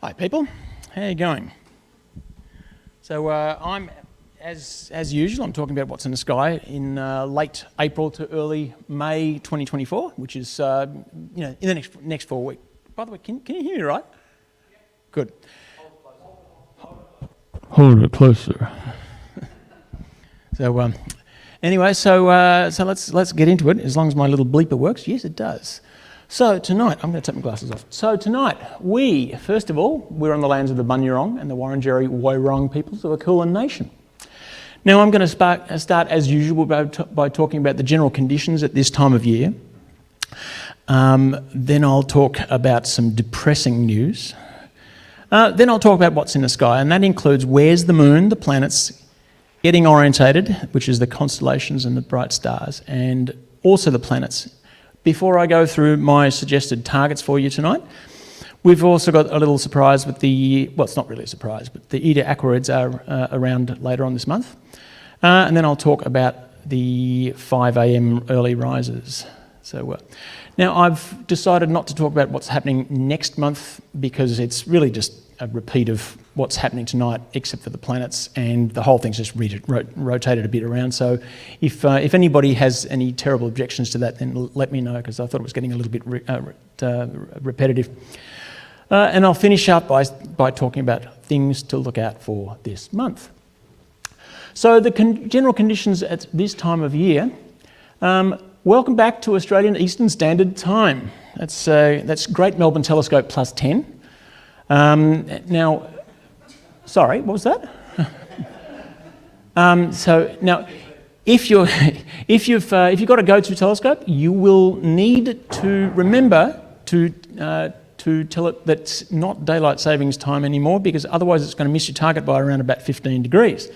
Hi people, how are you going? So I'm, as usual, I'm talking about what's in the sky in late April to early May 2024, which is in the next 4 weeks. By the way, can you hear me right? Good. Hold it closer. So anyway, so let's get into it. As long as my little bleeper works, yes, it does. So tonight, I'm going to take my glasses off. So tonight, first of all, we're on the lands of the Bunurong and the Wurundjeri Woiwurrung peoples of a Kulin Nation. Now I'm going to start as usual by talking about the general conditions at this time of year. Then I'll talk about some depressing news. Then I'll talk about what's in the sky, and that includes where's the moon, the planets, getting orientated, which is the constellations and the bright stars, and also the planets. Before I go through my suggested targets for you tonight, we've also got a little surprise with it's not really a surprise, but the Eta Aquarids are around later on this month. And then I'll talk about the 5 a.m. early risers. So now I've decided not to talk about what's happening next month because it's really just a repeat of what's happening tonight, except for the planets, and the whole thing's just rotated a bit around. So if anybody has any terrible objections to that, then let me know, because I thought it was getting a little bit repetitive. And I'll finish up by talking about things to look out for this month. So the general conditions at this time of year. Welcome back to Australian Eastern Standard Time. That's Great Melbourne Telescope plus 10. Now, sorry, what was that? So now, if you've got a go-to telescope, you will need to remember to tell it that it's not daylight savings time anymore, because otherwise it's going to miss your target by around about 15 degrees.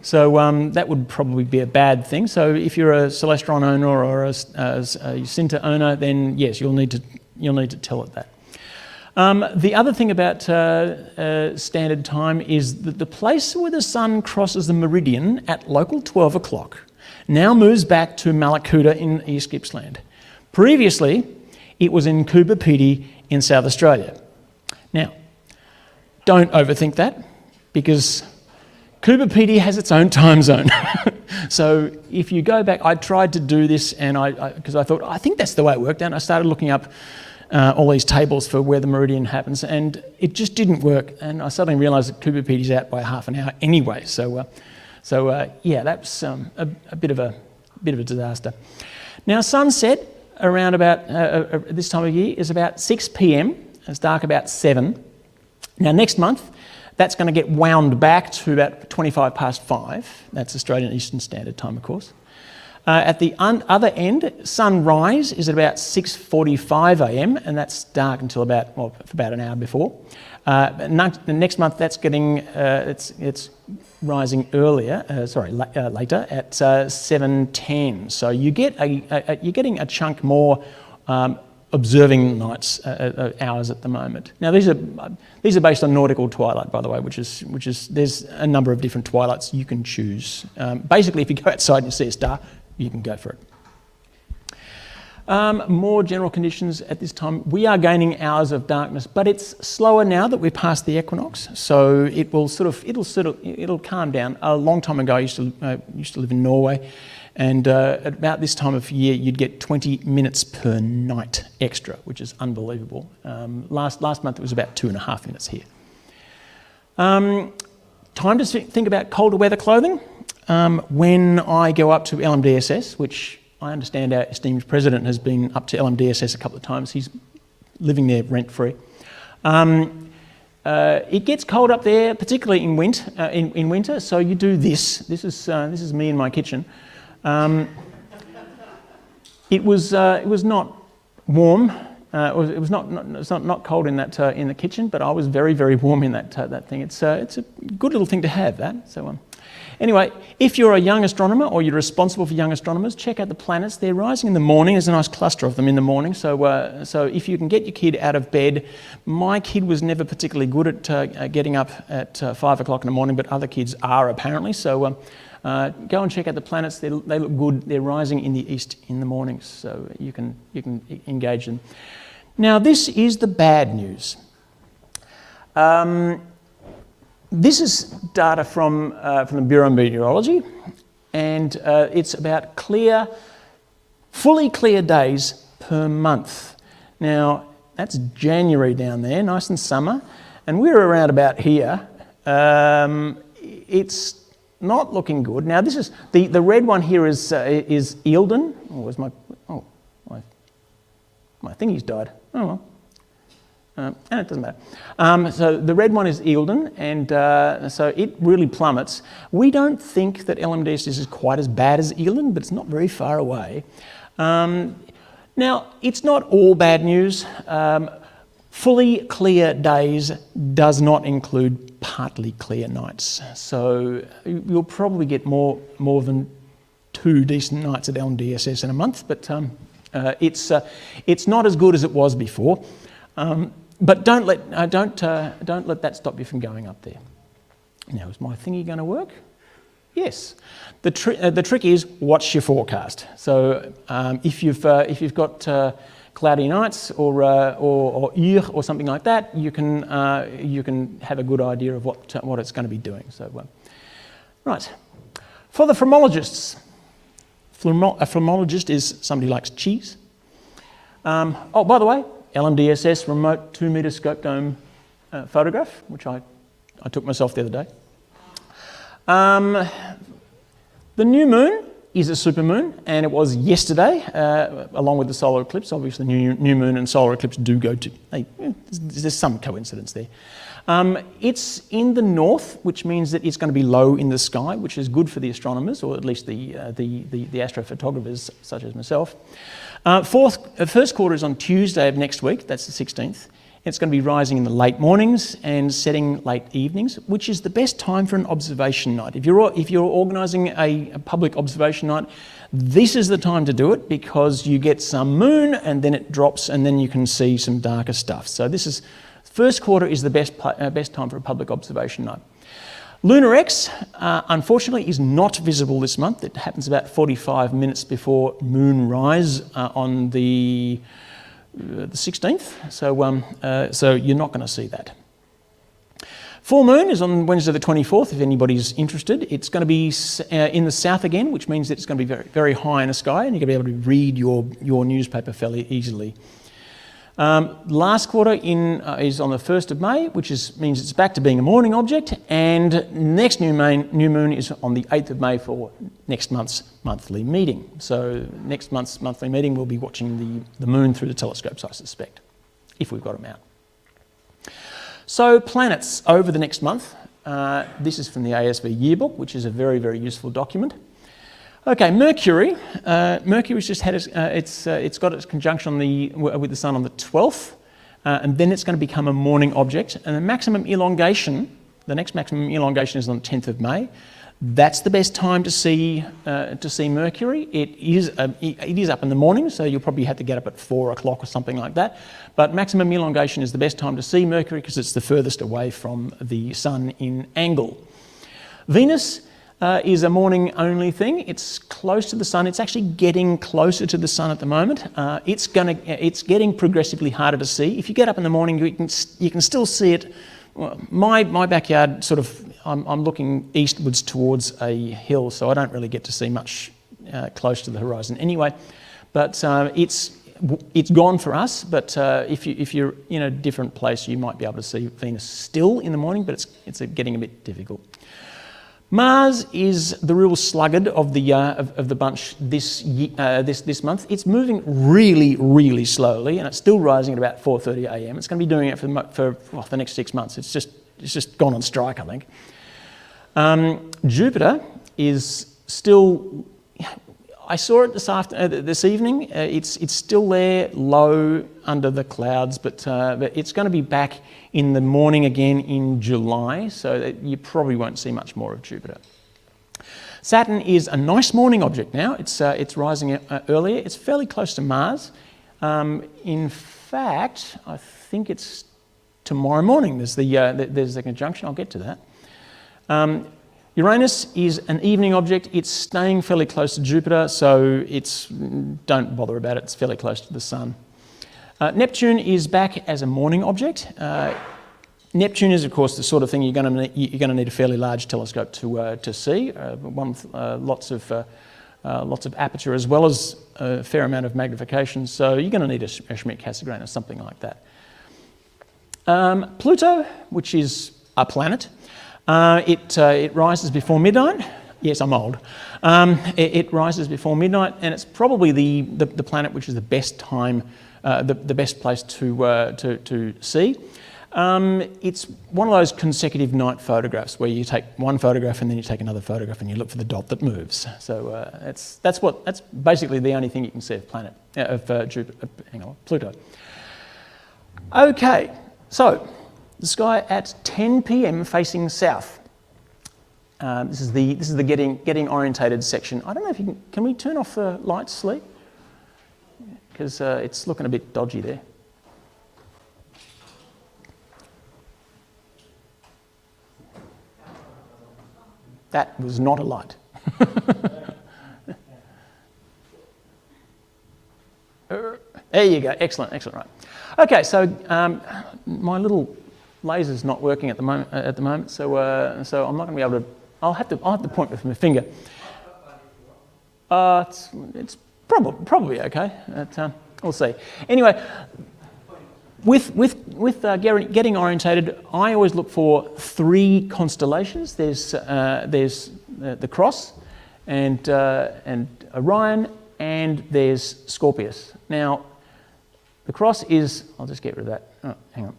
So that would probably be a bad thing. So if you're a Celestron owner or a Cinta owner, then yes, you'll need to tell it that. The other thing about standard time is that the place where the sun crosses the meridian at local 12 o'clock now moves back to Malakuta in East Gippsland. Previously, it was in Coober Pedy in South Australia. Now, don't overthink that, because Coober Pedy has its own time zone. So if you go back, I tried to do this, and because I thought, I think that's the way it worked, and I started looking up all these tables for where the meridian happens, and it just didn't work. And I suddenly realised that Coober Pedy's out by half an hour anyway. So yeah, that's a bit of a disaster. Now sunset around about this time of year is about 6 p.m. It's dark about 7. Now next month, that's going to get wound back to about 25 past 5. That's Australian Eastern Standard Time, of course. At the other end, sunrise is at about 6:45 a.m. and that's dark until for about an hour before. The next month, that's getting it's rising earlier. Later at 7:10. So you're getting a chunk more observing nights hours at the moment. Now these are based on nautical twilight, by the way, which is there's a number of different twilights you can choose. Basically, if you go outside and you see a star, you can go for it. More general conditions at this time. We are gaining hours of darkness, but it's slower now that we're past the equinox. So it'll calm down. A long time ago, I used to live in Norway, and at about this time of year, you'd get 20 minutes per night extra, which is unbelievable. Last month, it was about 2.5 minutes here. Time to think about colder weather clothing. When I go up to LMDSS, which I understand our esteemed president has been up to LMDSS a couple of times, he's living there rent-free. It gets cold up there, particularly in winter. So you do this. This is me in my kitchen. It was not warm. It was not cold in that in the kitchen, but I was very, very warm in that thing. It's a good little thing to have, that. So anyway, if you're a young astronomer or you're responsible for young astronomers, check out the planets. They're rising in the morning. There's a nice cluster of them in the morning. So if you can get your kid out of bed, my kid was never particularly good at getting up at 5 o'clock in the morning, but other kids are apparently. So go and check out the planets. They look good. They're rising in the east in the mornings, so you can engage them. Now, this is the bad news. This is data from the Bureau of Meteorology, and it's about fully clear days per month. Now, that's January down there, nice and summer, and we're around about here. It's not looking good. Now, this is the red one here is Eildon. My thingy's died. Oh well. And it doesn't matter. So the red one is Eildon, and so it really plummets. We don't think that LMDS is quite as bad as Eildon, but it's not very far away. Now, it's not all bad news. Fully clear days does not include partly clear nights. So you'll probably get more than 2 decent nights at LMDSS in a month, but it's not as good as it was before. But don't let that stop you from going up there. Now, is my thingy going to work? Yes. The trick is watch your forecast. So if you've got cloudy nights or or something like that, you can have a good idea of what it's going to be doing. So right, for the phlebologists, a phlebologist is somebody who likes cheese. Oh, by the way, LMDSS remote 2-metre scope dome photograph, which I took myself the other day. The new moon is a supermoon, and it was yesterday, along with the solar eclipse. Obviously, new moon and solar eclipse do go to. There's some coincidence there. It's in the north, which means that it's going to be low in the sky, which is good for the astronomers, or at least the astrophotographers, such as myself. First quarter is on Tuesday of next week. That's the 16th. It's going to be rising in the late mornings and setting late evenings, which is the best time for an observation night. If you're organising a public observation night, this is the time to do it, because you get some moon and then it drops and then you can see some darker stuff. So first quarter is the best time for a public observation night. Lunar X, unfortunately, is not visible this month. It happens about 45 minutes before moon rise on the 16th, so you're not going to see that. Full moon is on Wednesday the 24th, if anybody's interested. It's going to be in the south again, which means that it's going to be very, very high in the sky, and you're going to be able to read your newspaper fairly easily. Last quarter is on the 1st of May, which means it's back to being a morning object, and next new moon is on the 8th of May for next month's monthly meeting. So next month's monthly meeting, we'll be watching the moon through the telescopes, I suspect, if we've got them out. So planets over the next month. This is from the ASV yearbook, which is a very, very useful document. Okay, Mercury. Mercury's just had it's got its conjunction with the Sun on the 12th, and then it's going to become a morning object. And the maximum elongation, the next maximum elongation is on the 10th of May. That's the best time to see Mercury. It is up in the morning, so you'll probably have to get up at 4 o'clock or something like that. But maximum elongation is the best time to see Mercury because it's the furthest away from the Sun in angle. Venus is a morning-only thing. It's close to the Sun. It's actually getting closer to the Sun at the moment. It's getting progressively harder to see. If you get up in the morning, you can still see it. Well, my backyard, sort of, I'm looking eastwards towards a hill, so I don't really get to see much close to the horizon anyway. But it's gone for us. But if you're in a different place, you might be able to see Venus still in the morning, but it's getting a bit difficult. Mars is the real sluggard of the bunch this month. It's moving really, really slowly, and it's still rising at about 4:30 a.m. It's going to be doing it for the next 6 months. It's just gone on strike, I think. Jupiter is still. I saw it this evening. It's still there, low under the clouds, but it's going to be back in the morning again in July, so that you probably won't see much more of Jupiter. Saturn is a nice morning object now. It's rising earlier. It's fairly close to Mars. In fact, I think it's tomorrow morning. There's the conjunction. I'll get to that. Uranus is an evening object. It's staying fairly close to Jupiter, so don't bother about it. It's fairly close to the Sun. Neptune is back as a morning object. Neptune is, of course, the sort of thing you're going to need a fairly large telescope to see. One with lots of aperture as well as a fair amount of magnification. So you're going to need a Schmidt-Cassegrain or something like that. Pluto, which is a planet, it rises before midnight. Yes, I'm old. It rises before midnight, and it's probably the planet which is the best time, the best place to see. It's one of those consecutive night photographs where you take one photograph and then you take another photograph and you look for the dot that moves. So that's basically the only thing you can see of Pluto. Okay, so the sky at 10 p.m. facing south. This is the getting orientated section. I don't know if you can we turn off the lights, Lee? Because it's looking a bit dodgy there. That was not a light. There you go. Excellent. Right. Okay, so my little laser's not working at the moment. So I'm not going to be able to. I'll have to point with my finger. It's probably okay. We'll see. Anyway. With getting orientated, I always look for 3 constellations. There's the Cross, and Orion, and there's Scorpius. Now, the Cross is. I'll just get rid of that. Oh, hang on.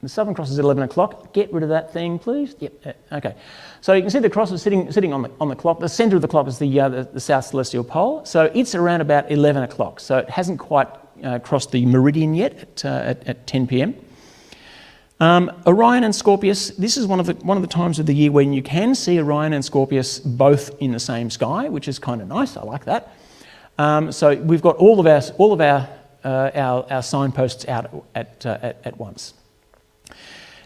The Southern Cross is at 11 o'clock. Get rid of that thing, please. Yep. Okay. So you can see the Cross is sitting on the clock. The centre of the clock is the South Celestial Pole. So it's around about 11 o'clock. So it hasn't quite crossed the meridian yet at 10 p.m. Orion and Scorpius. This is one of the times of the year when you can see Orion and Scorpius both in the same sky, which is kind of nice. I like that. So we've got all of our signposts out at once.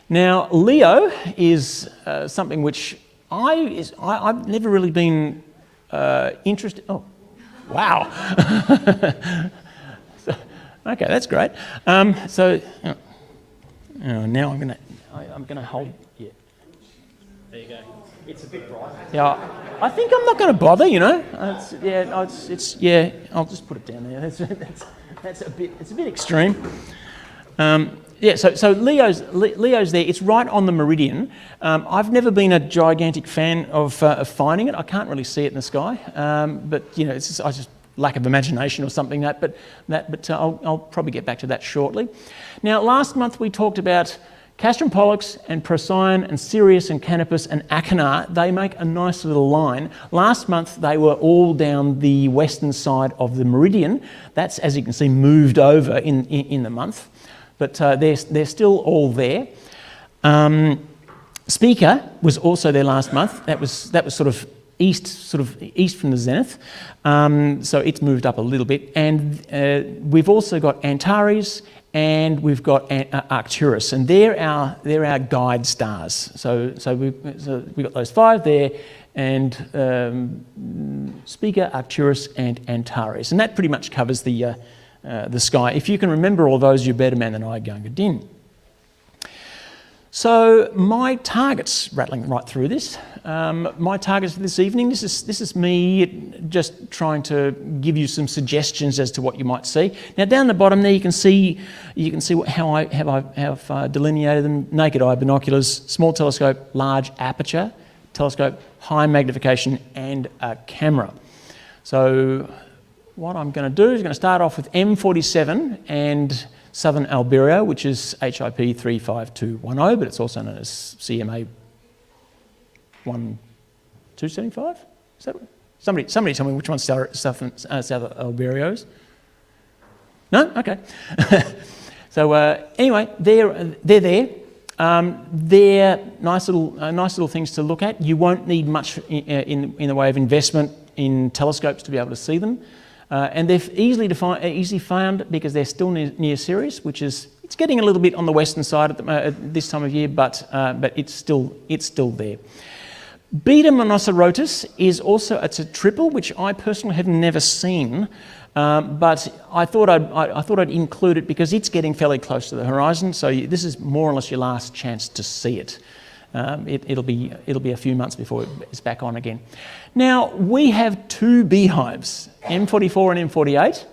Now Leo is something which I've never really been interested. Oh, wow. Okay, that's great. Now I'm gonna hold. Yeah. There you go. It's a bit bright. Yeah, I think I'm not going to bother. You know. I'll just put it down there. It's a bit extreme. So Leo's there. It's right on the meridian. I've never been a gigantic fan of finding it. I can't really see it in the sky. But you know, I just lack of imagination or something but I'll probably get back to that shortly. Now, last month we talked about Castrum Pollux and Procyon and Sirius and Canopus and Achernar. They make a nice little line. Last month they were all down the western side of the meridian. That's, as you can see, moved over in the month, but they're still all there. Speaker was also there last month. That was sort of east from the zenith, so it's moved up a little bit. And we've also got Antares and we've got Arcturus, and they're our guide stars. So we've got those 5 there, and Speaker, Arcturus, and Antares, and that pretty much covers the sky. If you can remember all those, you're a better man than I, Gunga Din. So my targets, rattling right through this, my targets for this evening, this is me just trying to give you some suggestions as to what you might see. Now down the bottom there you can see how I have delineated them: naked eye binoculars, small telescope, large aperture telescope, high magnification, and a camera. So what I'm going to do is going to start off with M47 and Southern Albireo, which is HIP 35210, but it's also known as CMA 1275. Is that somebody tell me which one's Southern Albireo's? No? Okay. So anyway, they're there. They're nice little things to look at. You won't need much in the way of investment in telescopes to be able to see them. And they're easily found because they're still near Sirius, which is, it's getting a little bit on the western side at this time of year, but it's still there. Beta monocerotis is also, it's a triple, which I personally have never seen, but I thought I'd include it because it's getting fairly close to the horizon, so this is more or less your last chance to see it. It'll be a few months before it's back on again. Now, we have two beehives, M44 and M48.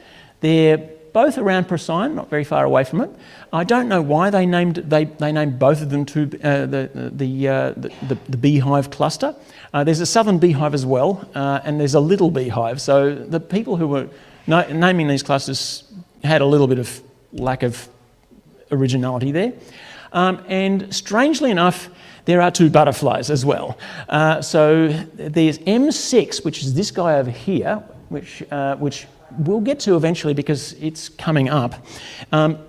They're both around Procyon, not very far away from it. I don't know why they named both of them to the beehive cluster. There's a southern beehive as well, and there's a little beehive. So the people who were naming these clusters had a little bit of lack of originality there. And strangely enough, there are two butterflies as well. So there's M6, which is this guy over here, which we'll get to eventually because it's coming up.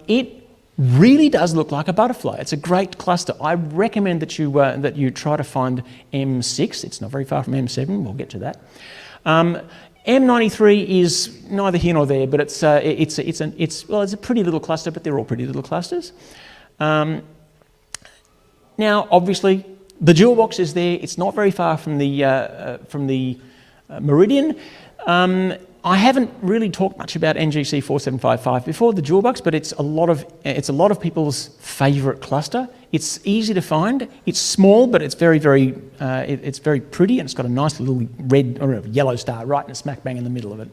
It really does look like a butterfly. It's a great cluster. I recommend that you try to find M6. It's not very far from M7. We'll get to that. M93 is neither here nor there, but it's a pretty little cluster, but they're all pretty little clusters. Now, obviously, the jewel box is there. It's not very far from the meridian. I haven't really talked much about NGC 4755 before, the jewel box, but it's a lot of people's favourite cluster. It's easy to find. It's small, but it's very pretty, and it's got a nice little red or yellow star right in smack bang in the middle of it.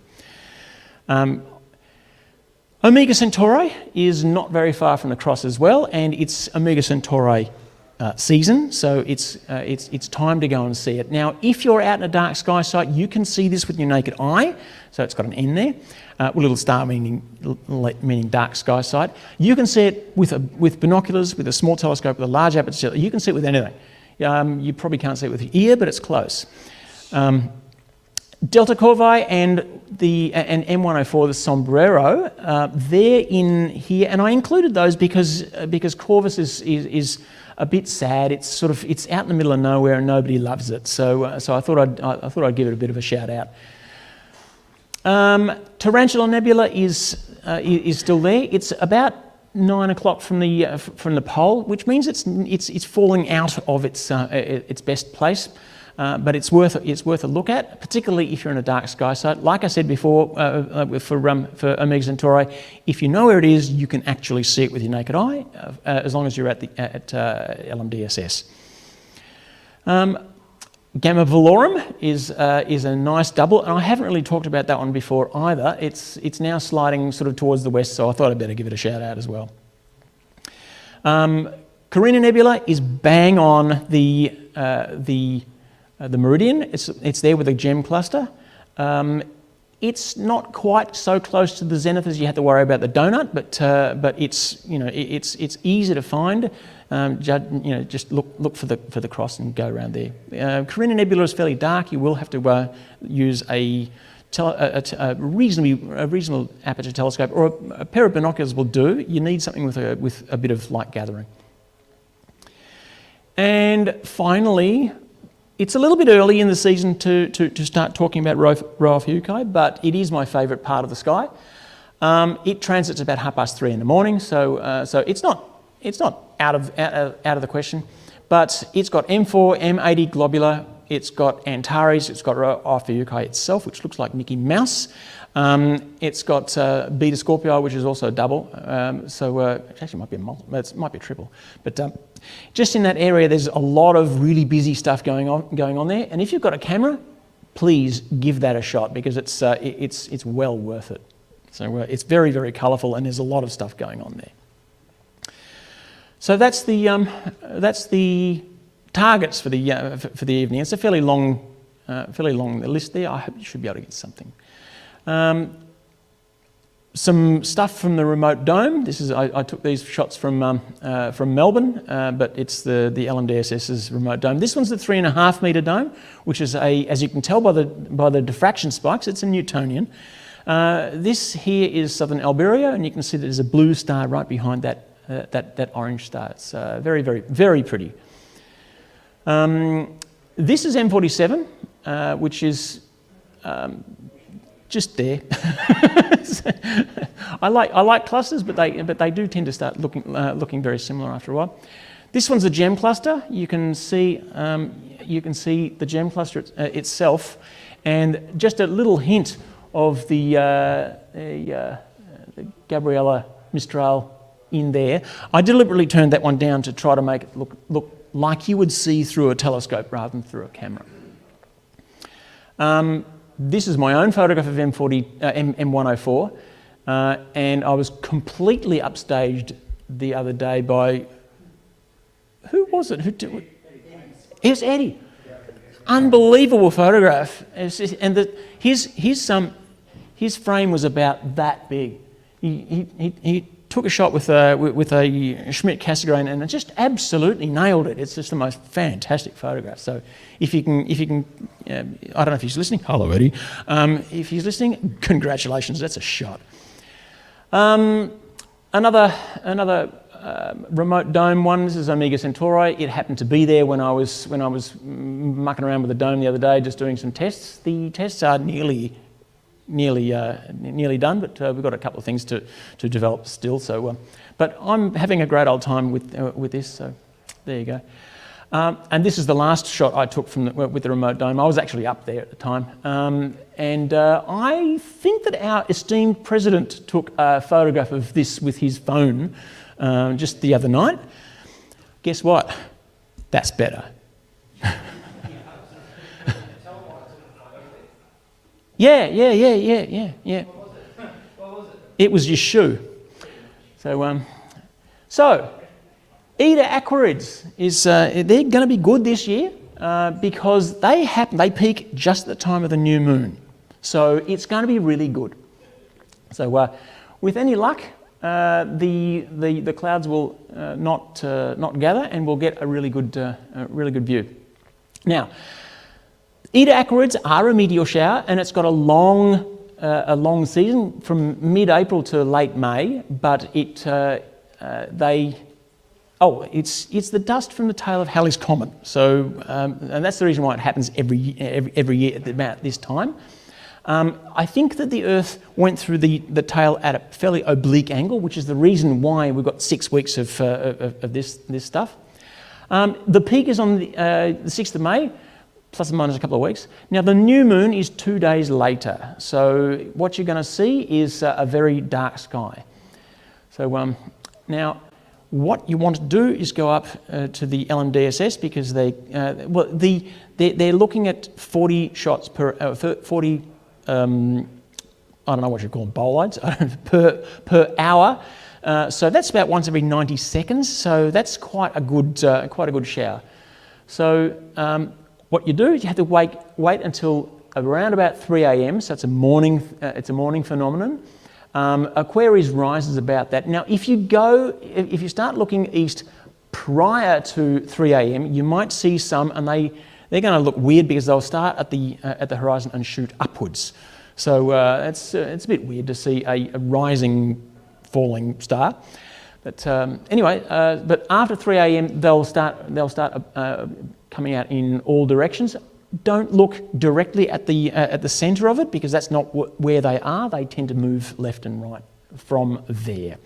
Omega Centauri is not very far from the cross as well, and it's Omega Centauri season, so it's time to go and see it. Now, if you're out in a dark sky site, you can see this with your naked eye, so it's got an N there, with a little star meaning dark sky site. You can see it with binoculars, with a small telescope, with a large aperture. You can see it with anything. You probably can't see it with your ear, but it's close. Delta Corvi and M104, the sombrero, they're in here, and I included those because Corvus is a bit sad. It's out in the middle of nowhere and nobody loves it. So I thought I'd give it a bit of a shout out. Tarantula Nebula is still there. It's about 9 o'clock from the pole, which means it's falling out of its best place. But it's worth a look at, particularly if you're in a dark sky site. Like I said before, for Omega Centauri, if you know where it is, you can actually see it with your naked eye, as long as you're at LMDSS. Gamma Velorum is a nice double, and I haven't really talked about that one before either. It's now sliding sort of towards the west, so I thought I'd better give it a shout out as well. Carina Nebula is bang on the meridian. It's there with a gem cluster. It's not quite so close to the zenith as you have to worry about the donut, but it's easy to find. Just look for the cross and go around there. Carina Nebula is fairly dark. You will have to use a reasonable aperture telescope, or a pair of binoculars will do. You need something with a bit of light gathering. And finally, it's a little bit early in the season to start talking about Rho Ophiuchi, but it is my favourite part of the sky. It transits about 3:30 in the morning, so it's not out of the question. But it's got M4, M80 globular, it's got Antares, it's got Rho Ophiuchi itself, which looks like Mickey Mouse. It's got Beta Scorpii, which is also a double. It actually might be it might be a triple. But just in that area, there's a lot of really busy stuff going on there. And if you've got a camera, please give that a shot, because it's well worth it. So it's very, very colourful, and there's a lot of stuff going on there. So that's the targets for the evening. It's a fairly long list there. I hope you should be able to get something. Some stuff from the remote dome. I took these shots from Melbourne, but it's the LMDSS's remote dome. This one's the 3.5 metre dome, which is as you can tell by the diffraction spikes, it's a Newtonian. This here is southern Albireo, and you can see that there's a blue star right behind that orange star. It's very, very, very pretty. This is M47, which is just there. I like clusters, but they do tend to start looking very similar after a while. This one's a gem cluster. You can see you can see the gem cluster itself, and just a little hint of the Gabriella Mistral in there. I deliberately turned that one down to try to make it look like you would see through a telescope rather than through a camera. This is my own photograph of M104, and I was completely upstaged the other day by, who was it? It was Eddie. Unbelievable photograph, and his frame was about that big. He took a shot with a Schmidt Cassegrain and it just absolutely nailed it. It's just the most fantastic photograph. So if you can, I don't know if he's listening. Hello, Eddie. If he's listening, congratulations. That's a shot. Another remote dome one. This is Omega Centauri. It happened to be there when I was mucking around with the dome the other day, just doing some tests. The tests are nearly done, but we've got a couple of things to develop still. So, but I'm having a great old time with this. So, there you go. And this is the last shot I took with the remote dome. I was actually up there at the time, and I think that our esteemed president took a photograph of this with his phone just the other night. Guess what? That's better. Yeah. What was it? It was your shoe. So Eta Aquarids they're going to be good this year because they peak just at the time of the new moon. So it's going to be really good. So with any luck, the clouds will not gather, and we'll get a really good view. Now, Eta Aquarids are a meteor shower, and it's got a long season from mid-April to late May. But it's the dust from the tail of Halley's Comet. So, and that's the reason why it happens every year at about this time. I think that the Earth went through the tail at a fairly oblique angle, which is the reason why we've got 6 weeks of this stuff. The peak is on the 6th of May. Plus or minus a couple of weeks. Now, the new moon is 2 days later. So what you're going to see is a very dark sky. So now, what you want to do is go up to the LMDSS because they're looking at 40 shots per 40. I don't know what you call them, bolides per hour. So that's about once every 90 seconds. So that's quite a good shower. So what you do is you have to wait until around about 3 a.m. So it's a morning phenomenon. Aquarius rises about that. Now, if you start looking east prior to 3 a.m., you might see some, and they're going to look weird because they'll start at the horizon and shoot upwards. So it's a bit weird to see a rising, falling star. But anyway, but after 3 a.m. they'll start coming out in all directions. Don't look directly at the centre of it because that's not where they are. They tend to move left and right from there.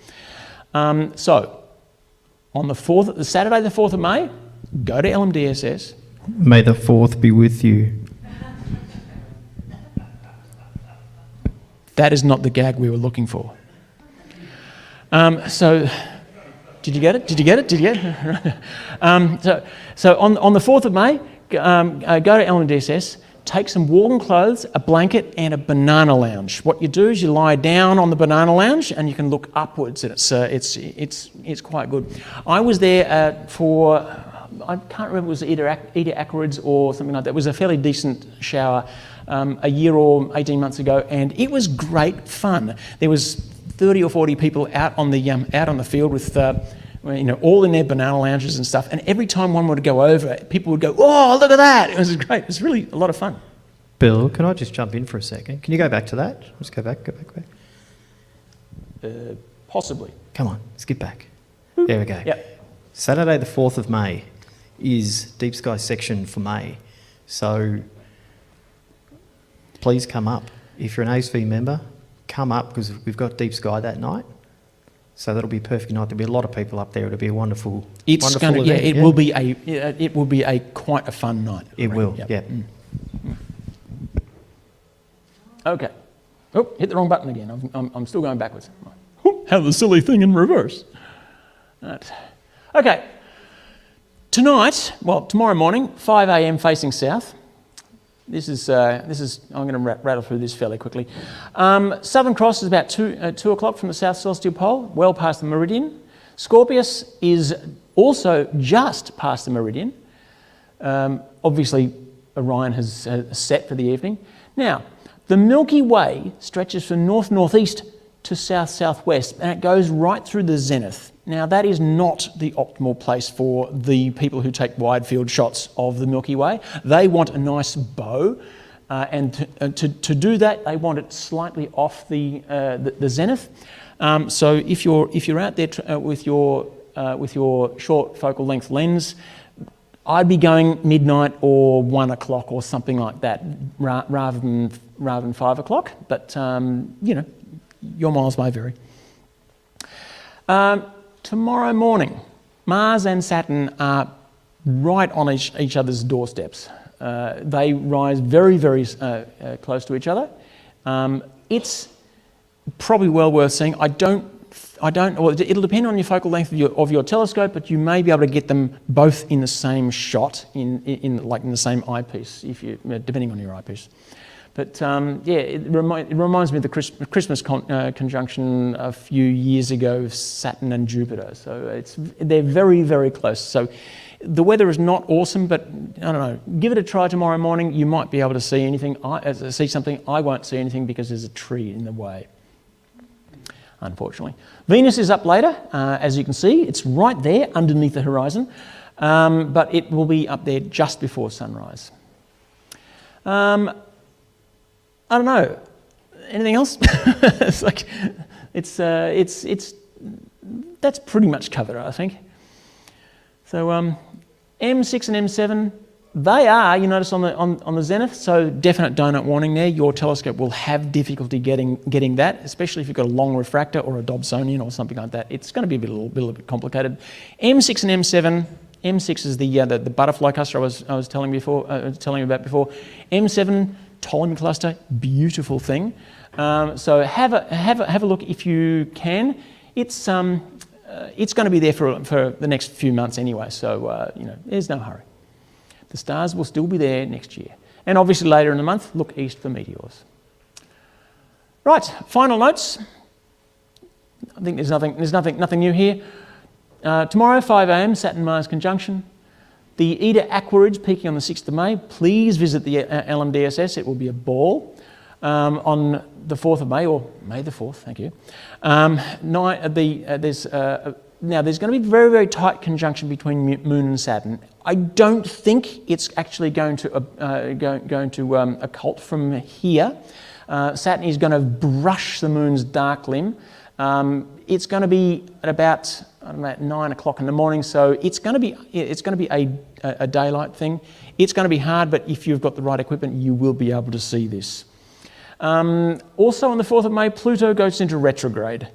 So on the Saturday the 4th of May, go to LMDSS. May the 4th be with you. That is not the gag we were looking for. So, did you get it? So on the 4th of May, go to LMDSS, take some warm clothes, a blanket, and a banana lounge. What you do is you lie down on the banana lounge, and you can look upwards, and it's quite good. I was there for, I can't remember if it was Eta Aquarids or something like that. It was a fairly decent shower a year or 18 months ago, and it was great fun. There was 30 or 40 people out on the field with all in their banana lounges and stuff, and every time one would go over, people would go, "Oh, look at that!" It was great. It was really a lot of fun. Bill, can I just jump in for a second? Can you go back to that? Let's go back. Possibly. Come on, skip back. There we go. Yep. Saturday the 4th of May is Deep Sky section for May, so please come up. If you're an ASV member, come up because we've got Deep Sky that night. So that'll be a perfect night. There'll be a lot of people up there. It'll be a wonderful, It's wonderful going to, yeah, event. it will be a quite a fun night. It will, Yep. yeah. Okay. Oh, hit the wrong button again. I'm still going backwards. Have the silly thing in reverse. Right. Okay. Tomorrow morning, 5 a.m. facing south. This is. I'm going to rattle through this fairly quickly. Southern Cross is about 2 o'clock from the south celestial pole, well past the meridian. Scorpius is also just past the meridian. Obviously, Orion has set for the evening. Now, the Milky Way stretches from north-northeast to south-southwest, and it goes right through the zenith. Now, that is not the optimal place for the people who take wide-field shots of the Milky Way. They want a nice bow, and to do that, they want it slightly off the zenith. So if you're out there with your short focal length lens, I'd be going midnight or 1 o'clock or something like that, rather than 5 o'clock. But your miles may vary. Tomorrow morning, Mars and Saturn are right on each other's doorsteps. They rise very, very close to each other. It's probably well worth seeing. Well, it'll depend on your focal length of your telescope, but you may be able to get them both in the same shot, in the same eyepiece, depending on your eyepiece. But it reminds me of the Christmas conjunction a few years ago of Saturn and Jupiter. So they're very, very close. So the weather is not awesome, but I don't know. Give it a try tomorrow morning. You might be able to see something. I won't see anything because there's a tree in the way, unfortunately. Venus is up later, as you can see. It's right there underneath the horizon, but it will be up there just before sunrise. I don't know. Anything else? That's pretty much covered, I think. So M6 and M7, they are, you notice on the zenith, so definite donut warning there. Your telescope will have difficulty getting that, especially if you've got a long refractor or a Dobsonian or something like that. It's going to be a little bit complicated. M6 and M7. M6 is the butterfly cluster I was telling you about before. M7. Ptolemy cluster, beautiful thing. So have a look if you can. It's going to be there for the next few months anyway. So there's no hurry. The stars will still be there next year, and obviously later in the month, look east for meteors. Right, final notes. I think there's nothing new here. Tomorrow, 5 a.m. Saturn-Mars conjunction. The Eta Aquarids peaking on the 6th of May. Please visit the LMDSS. It will be a ball on the 4th of May, or May the 4th, thank you. Now, there's going to be very, very tight conjunction between Moon and Saturn. I don't think it's actually going to occult from here. Saturn is going to brush the Moon's dark limb. It's going to be at about 9 o'clock in the morning, so it's going to be a daylight thing. It's going to be hard, but if you've got the right equipment, you will be able to see this. Also on the 4th of May, Pluto goes into retrograde.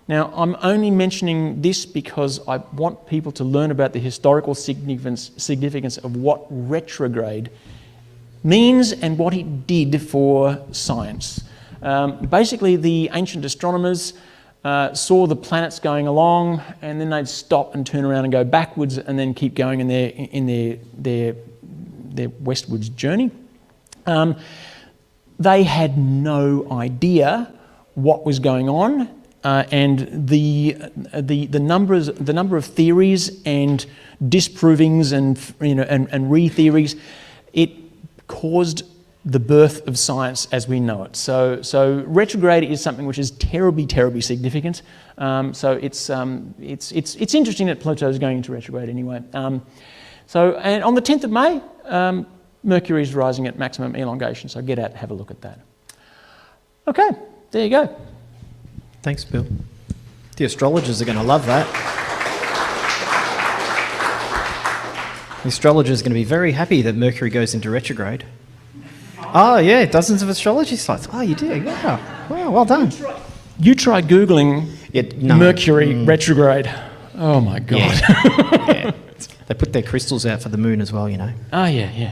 Now, I'm only mentioning this because I want people to learn about the historical significance of what retrograde means and what it did for science. Basically, the ancient astronomers saw the planets going along, and then they'd stop and turn around and go backwards, and then keep going in their westwards journey. They had no idea what was going on, and the number of theories and disprovings and re-theories, it caused the birth of science as we know it. So retrograde is something which is terribly, terribly significant. So it's interesting that Pluto is going into retrograde anyway. And on the 10th of May, Mercury is rising at maximum elongation. So get out and have a look at that. Okay, there you go. Thanks, Bill. The astrologers are going to love that. The astrologers are going to be very happy that Mercury goes into retrograde. Oh, yeah, dozens of astrology sites. Oh, you do? Yeah. Wow, well done. You try Googling Yeah, no. Mercury retrograde. Oh my God. Yeah. Yeah. They put their crystals out for the moon as well, you know. Oh yeah, yeah.